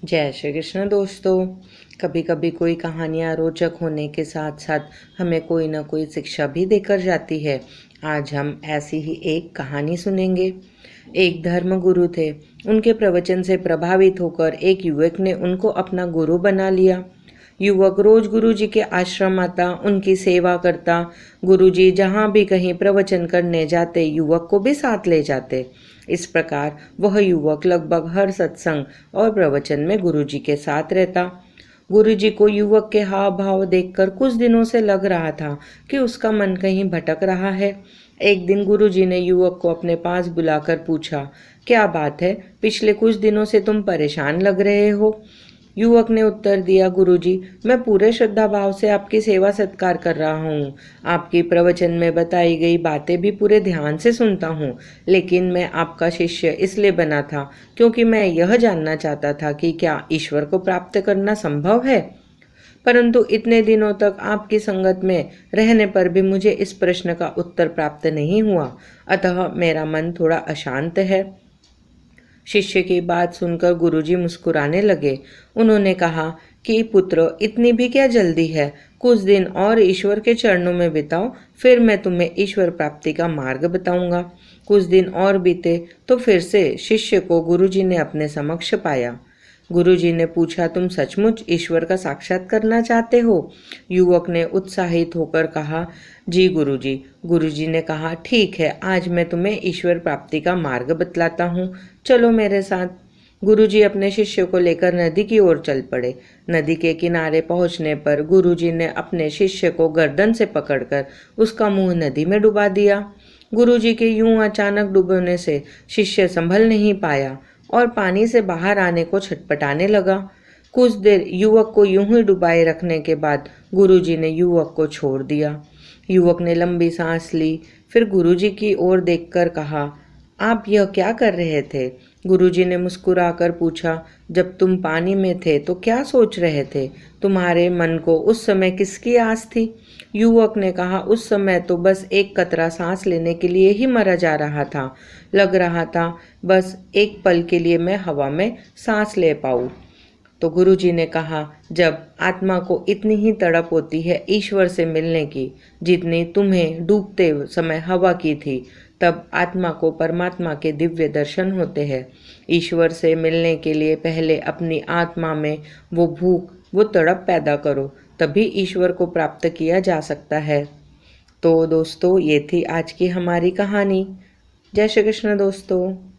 जय श्री कृष्ण दोस्तों। कभी कभी कोई कहानियाँ रोचक होने के साथ साथ हमें कोई ना कोई शिक्षा भी देकर जाती है। आज हम ऐसी ही एक कहानी सुनेंगे। एक धर्म गुरु थे। उनके प्रवचन से प्रभावित होकर एक युवक ने उनको अपना गुरु बना लिया। युवक रोज गुरु जी के आश्रम आता, उनकी सेवा करता। गुरु जी जहाँ भी कहीं प्रवचन करने जाते, युवक को भी साथ ले जाते। इस प्रकार वह युवक लगभग हर सत्संग और प्रवचन में गुरु जी के साथ रहता। गुरु जी को युवक के हाव भाव देखकर कुछ दिनों से लग रहा था कि उसका मन कहीं भटक रहा है। एक दिन गुरु जी ने युवक को अपने पास बुलाकर पूछा, क्या बात है, पिछले कुछ दिनों से तुम परेशान लग रहे हो? युवक ने उत्तर दिया, गुरुजी, मैं पूरे श्रद्धा भाव से आपकी सेवा सत्कार कर रहा हूँ। आपकी प्रवचन में बताई गई बातें भी पूरे ध्यान से सुनता हूँ, लेकिन मैं आपका शिष्य इसलिए बना था क्योंकि मैं यह जानना चाहता था कि क्या ईश्वर को प्राप्त करना संभव है। परंतु इतने दिनों तक आपकी संगत में रहने पर भी मुझे इस प्रश्न का उत्तर प्राप्त नहीं हुआ, अतः मेरा मन थोड़ा अशांत है। शिष्य की बात सुनकर गुरुजी मुस्कुराने लगे। उन्होंने कहा कि पुत्र, इतनी भी क्या जल्दी है, कुछ दिन और ईश्वर के चरणों में बिताओ, फिर मैं तुम्हें ईश्वर प्राप्ति का मार्ग बताऊंगा। कुछ दिन और बीते तो फिर से शिष्य को गुरुजी ने अपने समक्ष पाया। गुरुजी ने पूछा, तुम सचमुच ईश्वर का साक्षात करना चाहते हो? युवक ने उत्साहित होकर कहा, जी गुरुजी। गुरुजी ने कहा, ठीक है, आज मैं तुम्हें ईश्वर प्राप्ति का मार्ग बतलाता हूँ, चलो मेरे साथ। गुरुजी अपने शिष्य को लेकर नदी की ओर चल पड़े। नदी के किनारे पहुंचने पर गुरुजी ने अपने शिष्य को गर्दन से पकड़कर उसका मुंह नदी में डुबा दिया। गुरुजी के यूं अचानक डूबने से शिष्य संभल नहीं पाया और पानी से बाहर आने को छटपटाने लगा। कुछ देर युवक को यूं ही डुबाए रखने के बाद गुरुजी ने युवक को छोड़ दिया। युवक ने लंबी सांस ली, फिर गुरुजी की ओर देखकर कहा, आप यह क्या कर रहे थे? गुरुजी ने मुस्कुराकर पूछा, जब तुम पानी में थे तो क्या सोच रहे थे? तुम्हारे मन को उस समय किसकी आस थी? युवक ने कहा, उस समय तो बस एक कतरा सांस लेने के लिए ही मरा जा रहा था। लग रहा था बस एक पल के लिए मैं हवा में सांस ले पाऊं। तो गुरुजी ने कहा, जब आत्मा को इतनी ही तड़प होती है ईश्वर से मिलने की जितनी तुम्हें डूबते समय हवा की थी, तब आत्मा को परमात्मा के दिव्य दर्शन होते हैं। ईश्वर से मिलने के लिए पहले अपनी आत्मा में वो भूख, वो तड़प पैदा करो, तभी ईश्वर को प्राप्त किया जा सकता है। तो दोस्तों, ये थी आज की हमारी कहानी। जय श्री कृष्ण दोस्तों।